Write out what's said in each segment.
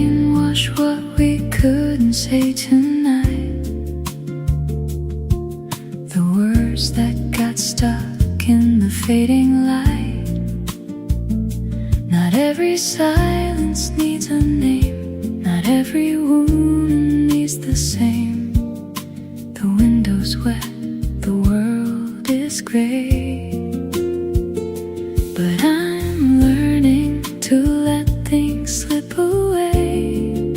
rain wash what we couldn't say tonight, the words that got stuck in the fading light. Not every silence needs a name, not every wound needs the same. The window's wet, the world is gray, but I'm learning to let things slip away.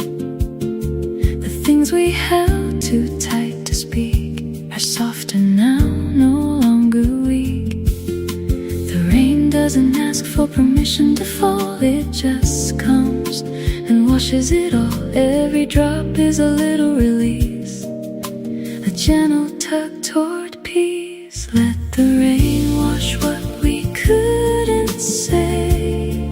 The things we held too tight to speak are softer now, no longer weak. The rain doesn't ask for permission to fall, it just comes and washes it all. Every drop is a little release, a gentle tug toward peace. Let the rain wash what we couldn't say,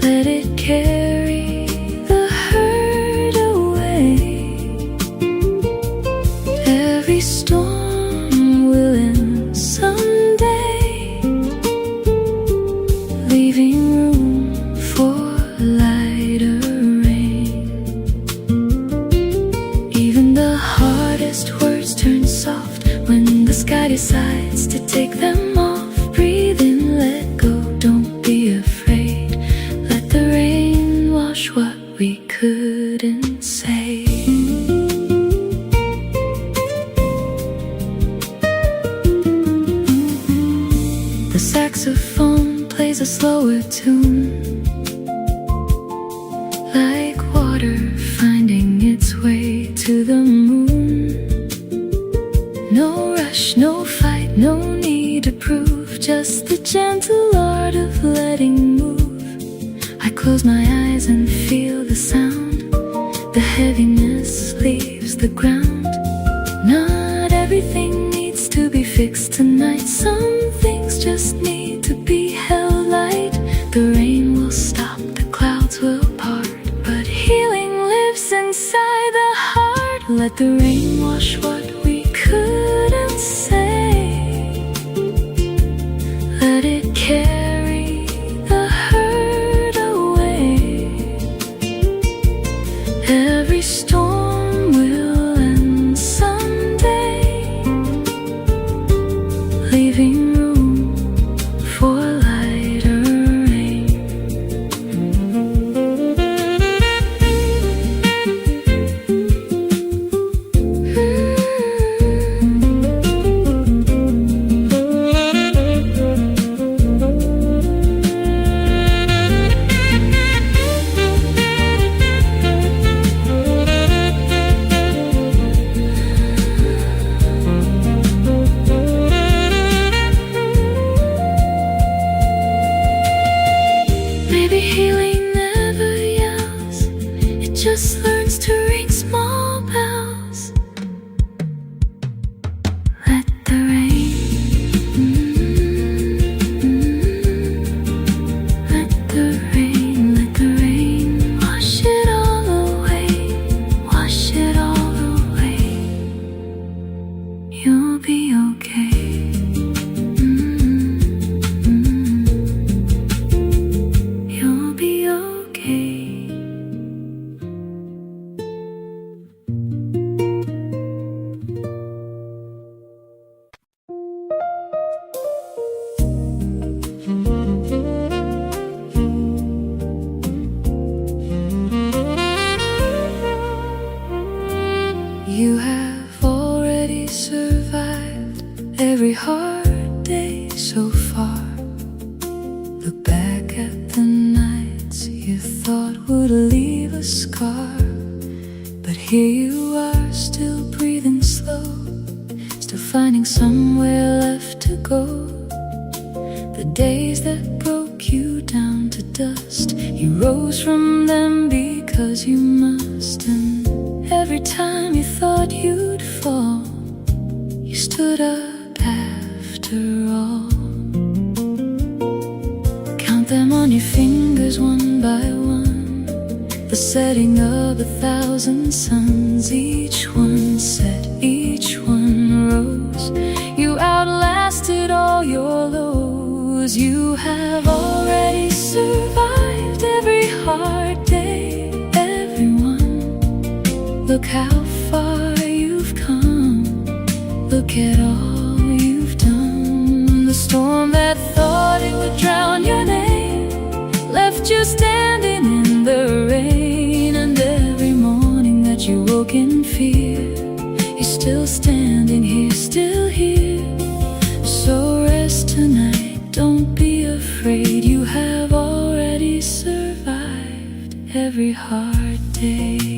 let it carry the hurt away. Every storm will end someday, leaving room for lighter rain. Even the hardest words turn soft when the sky decides to take them off. Breathe in, let go, don't be afraid. Let the rain wash what we couldn't say. The saxophone plays a slower tune, like water finding its way to the moon. No rush, no fight, no need to prove, just the gentle art of letting move. I close my eyes and feel the sound, the heaviness leaves the ground. Not everything needs to be fixed tonight, some things just need to be held light. The rain will stop, the clouds will part, but healing lives inside the heart. Let the rain wash what we couldn't say, let it carry the hurt away. Every storm will end someday, leaving room for lighter rain. Maybe healing never yells, it just learns to ring small bells. Let the rain, let the rain wash it all away, wash it all away. You'll be okay. You'll be okay. You have already survived every hard day so far. Look back at the nights you thought would leave a scar, but here you are, still breathing slow, still finding somewhere left to go. The days that broke you down to dust, you rose from them because you must. And every time you thought you'd fall, you stood up after all. Count them on your fingers one by one, the setting of 1,000 suns. Each one set, each one rose. You outlasted all your lows. You have already survived every hard day Look how far you've come. Look at all you've done. The storm that thought it would drown your name left you standing in the rain. And every morning that you woke in fear, you're still standing here, still here. So rest tonight, don't be afraid. You have already survived every hard day.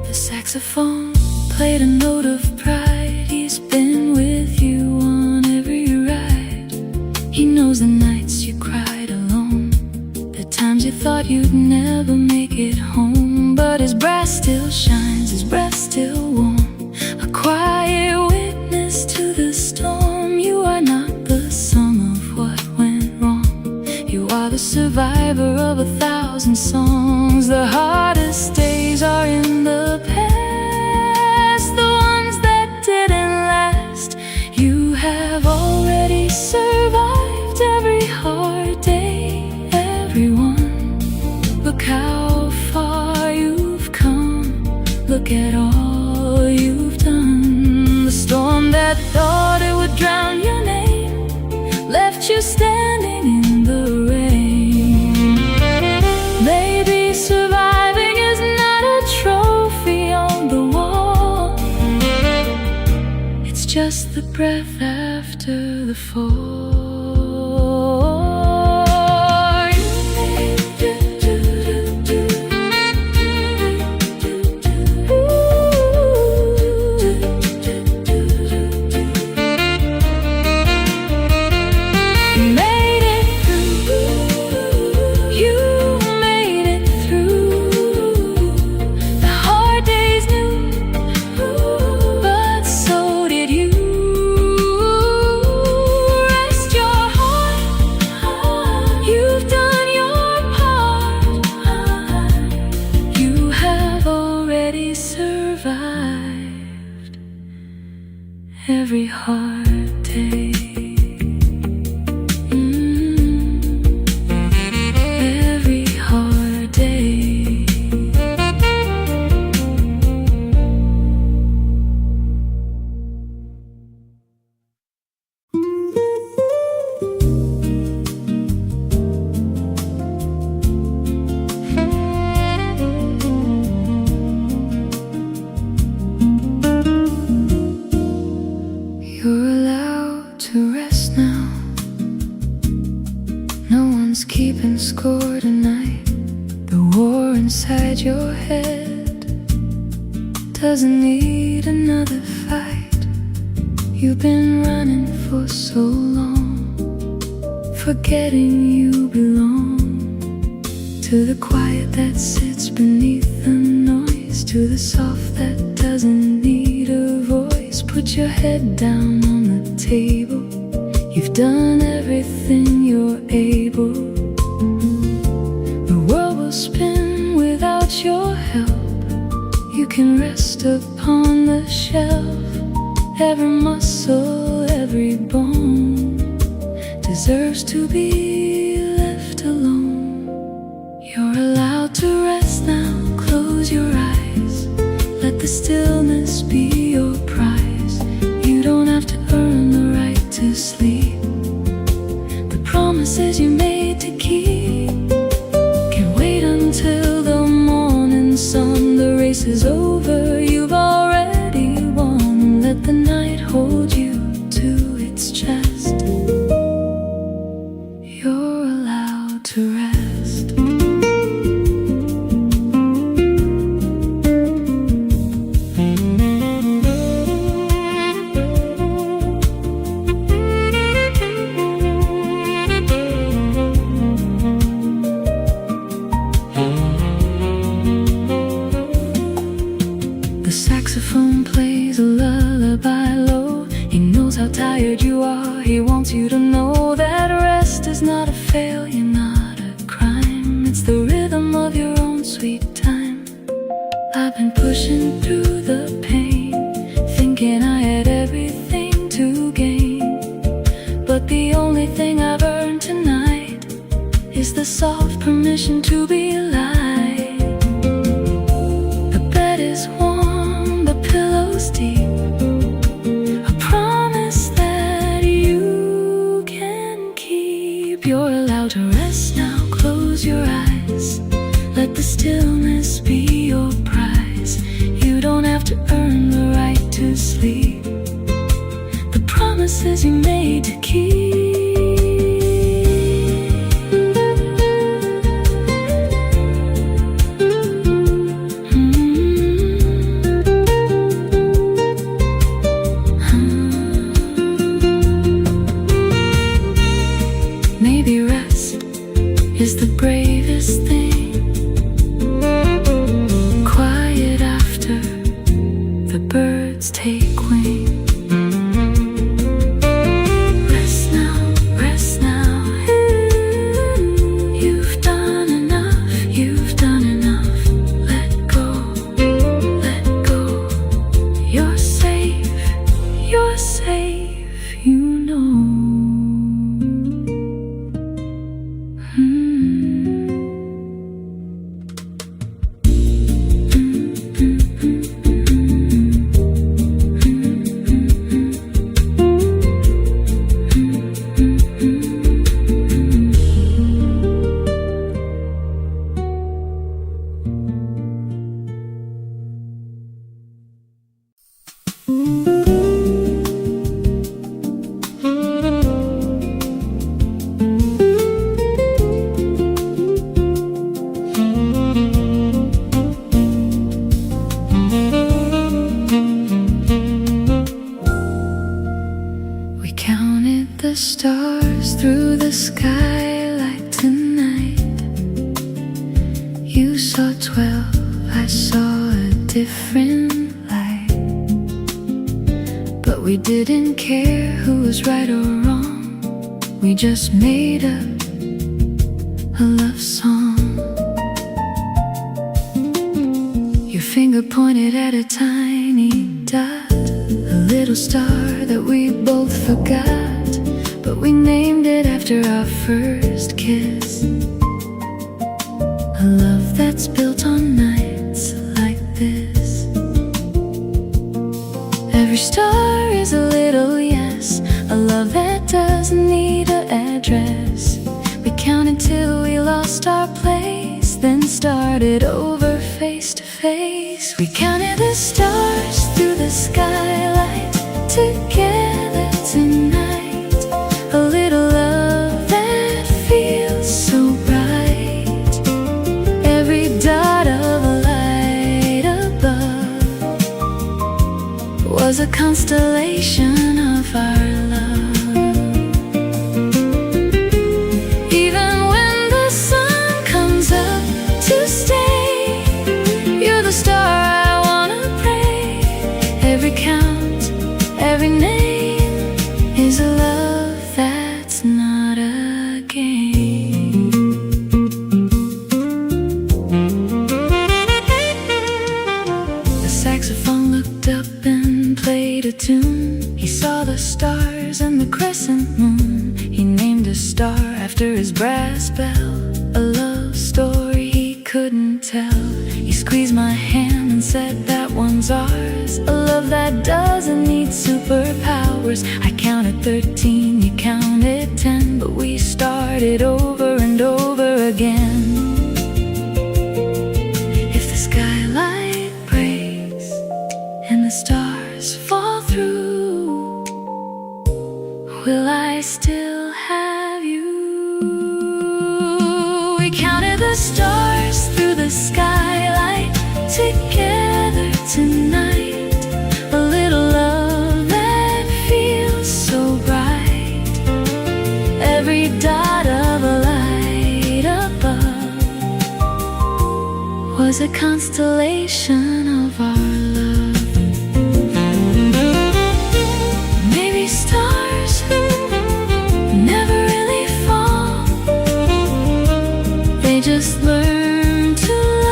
The saxophone played a note of pride. He's been with you on every ride. He knows the nights you cried alone, the times you thought you'd never make it home. But his brass still shines, his breath still warm, a quiet witness to the storm. You are not the sum of what went wrong. You are the survivor of 1,000 songs. The hardest days are in the past, the ones that didn't last. You have already survived every hard day, everyone. Look how far you've come. Look at all you've done. The storm that thought it would drown your name left you standing in the rain. Maybe surviving is not a trophy on the wall. It's just the breath after the fall. Every hard day. Every hard day. You're allowed to rest now. No one's keeping score tonight. The war inside your head doesn't need another fight. You've been running for so long, forgetting you belong to the quiet that sits beneath the noise, to the soft that doesn't need a voice. Put your head down on the table. You've done everything you're able. The world will spin without your help. You can rest upon the shelf. Every muscle, every bone deserves to be left alone. You're allowed to rest now. Close your eyes. Let the stillness be your prize. You don't have to earn the right to sleep. The promises you made to keep can wait until the morning sun. The race is over, you've already won. Let the night hold you to its chest. You're allowed to rest. The saxophone plays a lullaby low. He knows how tired you are. He wants you to know that rest is not a failure, not a crime. It's the rhythm of your own sweet time. I've been pushing through the pain, thinking I had everything to gain. But the only thing I've earned tonight is the soft permission to be light. The bed is warm, the pillow's deep, a promise that you can keep. You're allowed to rest now, close your eyes, let the stillness be your prize. You don't have to earn the right to sleep, the promises you made to keep. Maybe rest is the bravest thing. Quiet after the birds take wing. Rest now, rest now. You've done enough, you've done enough. Let go, let go. You're safe, you know. We counted the stars through the skylight tonight. You saw 12, I saw a different light. But we didn't care who was right or wrong. We just made up a love song. Your finger pointed at a tiny dot, a little star that we both forgot. But we named it after our first kiss, a love that's built on nights like this. Every star is a little yes, a love that doesn't need an address. We counted till we lost our place, then started over face to face. We counted the stars through the skylight together tonight. A little love that feels so bright. Every dot of a light above was a constellation of our love. Even when the sun comes up to stay, you're the star I wanna pray. Every count, every name is a love that's not a game. The saxophone looked up and played a tune. He saw the stars and the crescent moon. He named a star after his brass bell, a love story he couldn't tell. He squeezed my hand and said that one's ours, a love that doesn't need superpowers. I counted 13, you counted 10, but we started over and over again. If the skylight breaks and the stars fall through, will I still have you? We counted the stars through the skylight together tonight. A little love that feels so bright. Every dot of a light above was a constellation of our love. Maybe stars never really fall, they just learn to love.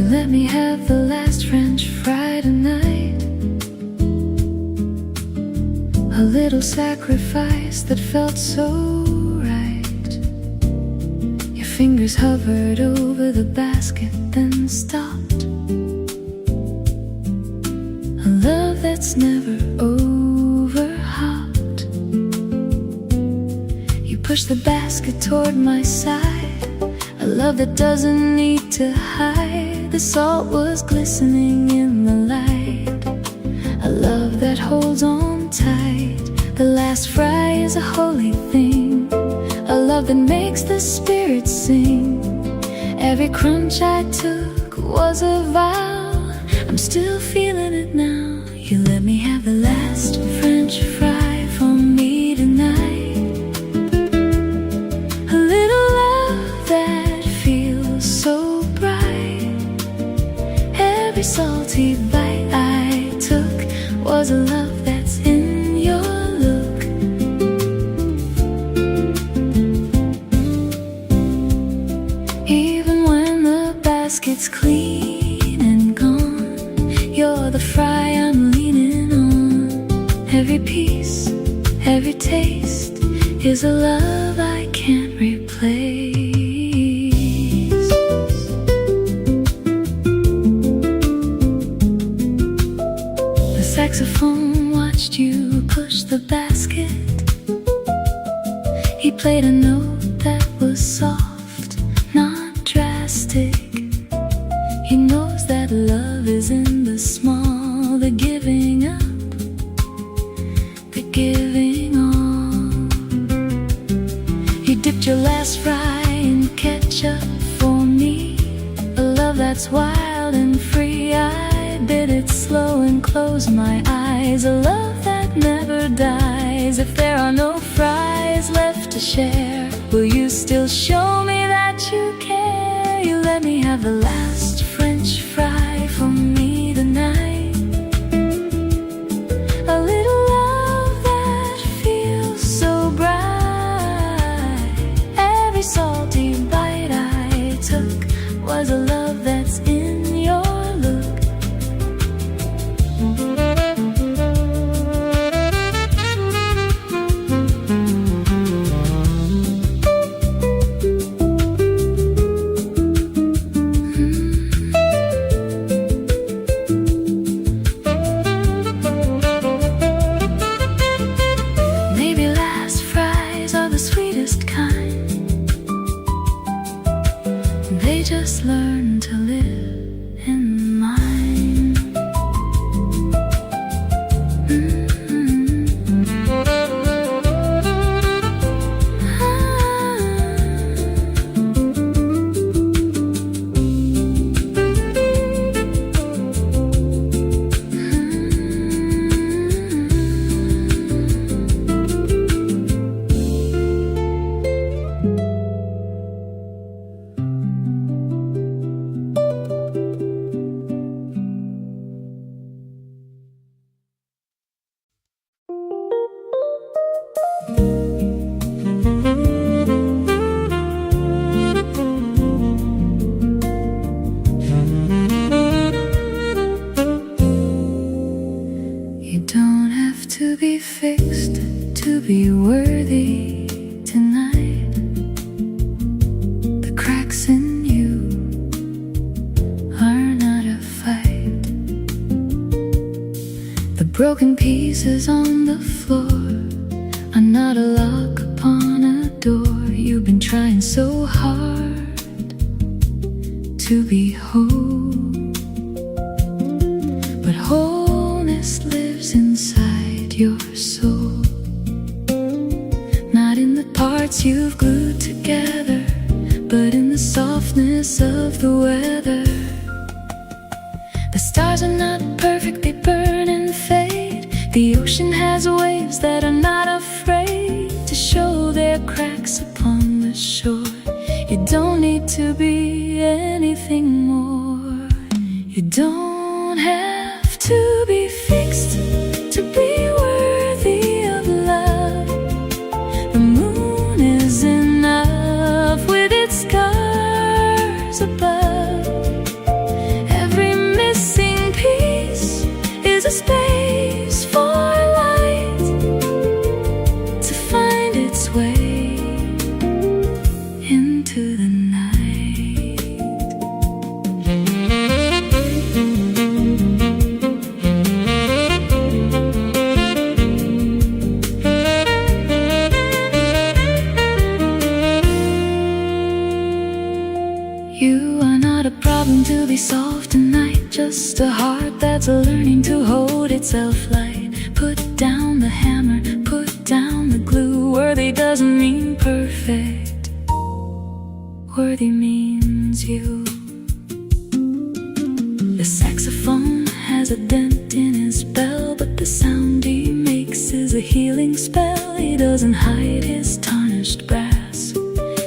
You let me have the last French fry tonight, a little sacrifice that felt so right. Your fingers hovered over the basket, then stopped. A love that's never over hot. You pushed the basket toward my side, a love that doesn't need to hide. The salt was glistening in the light, a love that holds on tight. The last fry is a holy thing, a love that makes the spirit sing. Every crunch I took was a vow, I'm still feeling it now. You let me have the last French fry for me tonight, a little love that feels so bright. Every salty bite I took was a love that's in your look. Even when the basket's clean and gone, you're the fry I'm leaning on. Every piece, every taste is a love I can't replace. The saxophone watched you push the basket. He played a note that was soft, not drastic. He knows that love is in the small, the giving up, the giving all. You dipped your last fry in ketchup for me, a love that's wild and free. I bit it slow and closed my eyes, a love that never dies. If there are no fries left to share, will you still show me that you care? You let me have the last French fry for me tonight, a little love that feels so bright. Every salty bite I took was a love that's in your look. Maybe last fries are the sweetest kind, they just learn to live in mine. You don't have to be fixed to be worthy tonight. The cracks in you are not a fight. The broken pieces on the floor are not a lock upon a door. You've been trying so hard to be whole, but wholeness lives inside your soul, not in the parts you've glued together, but in the softness of the weather. The stars are not perfect, they burn and fade. The ocean has waves that are not afraid to show their cracks upon the shore. You don't need to be anything more. You don't have to be fixed to be worthy of love. The moon is enough with its scars above. You are not a problem to be solved tonight, just a heart that's learning to hold itself light. Put down the hammer, put down the glue. Worthy doesn't mean perfect, worthy means you. The saxophone has a dent in his bell, but the sound he makes is a healing spell. He doesn't hide his tarnished brass,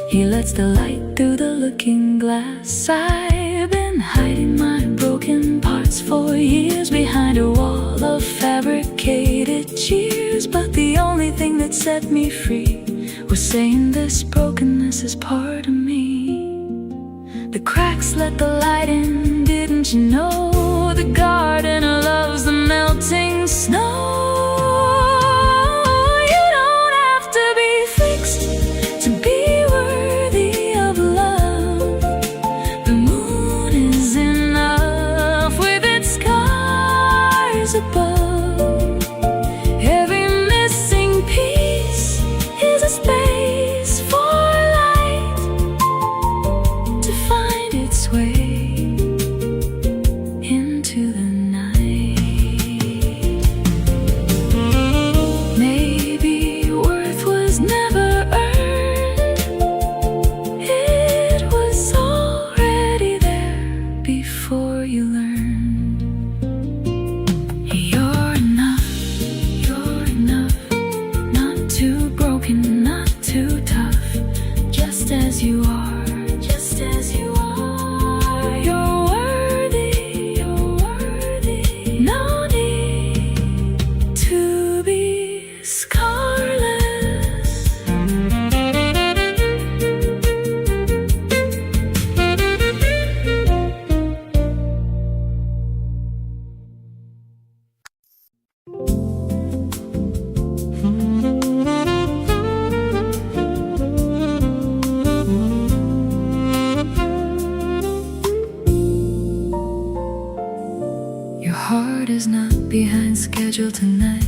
he lets the light through the looking glass. I've been hiding my broken parts for years behind a wall of fabricated cheers, but the only thing that set me free was saying this brokenness is part of me. The cracks let the light in, didn't you know? The gardener loves the melting snow. Above every missing piece is a space for light to find its way into the night. Maybe worth was never earned, it was already there before you learned. Not too tough, just as you are, just as you are. You're worthy, you're worthy. No need to be scarless. Your heart is not behind schedule tonight.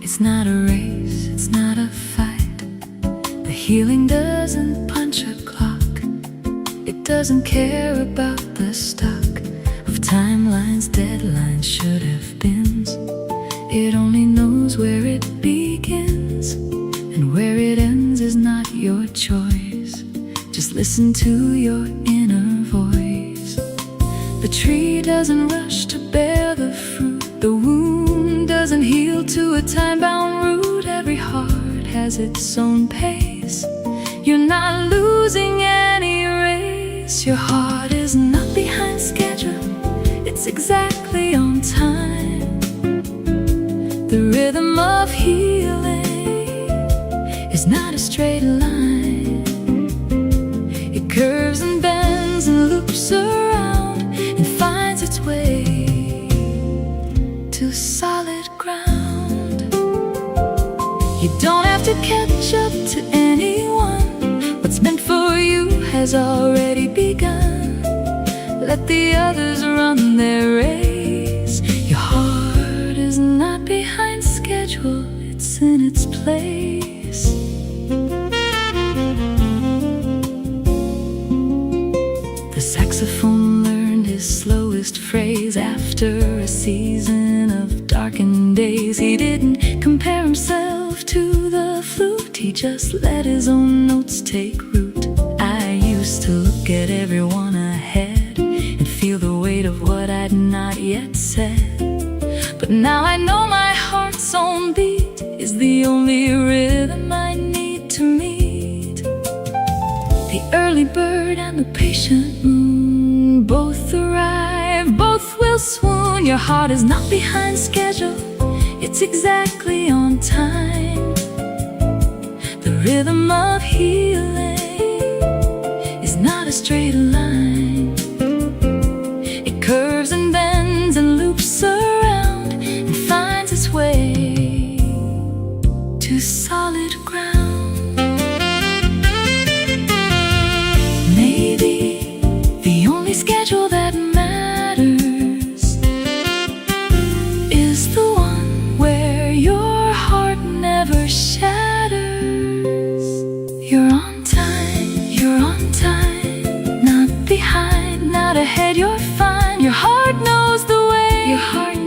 It's not a race, it's not a fight. The healing doesn't punch a clock. It doesn't care about the stock of timelines, deadlines, should have beens. It only knows where it begins, and where it ends is not your choice. Just listen to your inner voice. The tree doesn't rush to bear the fruit. The wound doesn't heal to a time-bound root. Every heart has its own pace. You're not losing any race. Your heart is not behind schedule, it's exactly on time. The rhythm of healing is not a straight line. It curves and bends and loops around and finds its way to solid ground. You don't have to catch up to anyone. What's meant for you has already begun. Let the others run their race. Your heart is not behind schedule, it's in its place. The saxophone learned his slowest phrase after a season of darkened days. He didn't compare himself to the flute, he just let his own notes take root. I used to look at everyone ahead and feel the weight of what I'd not yet said. But now I know my heart's own beat is the only rhythm I need to meet. The early bird and the patient moon both arrive, both will swoon. Your heart is not behind schedule, it's exactly on time. The rhythm of healing is not a straight line. It curves and bends and loops around and finds its way to solid ground. Maybe the only schedule that matters is the one where your heart never shatters. You're on time, not behind, not ahead, you're fine. Your heart knows the way. Your heart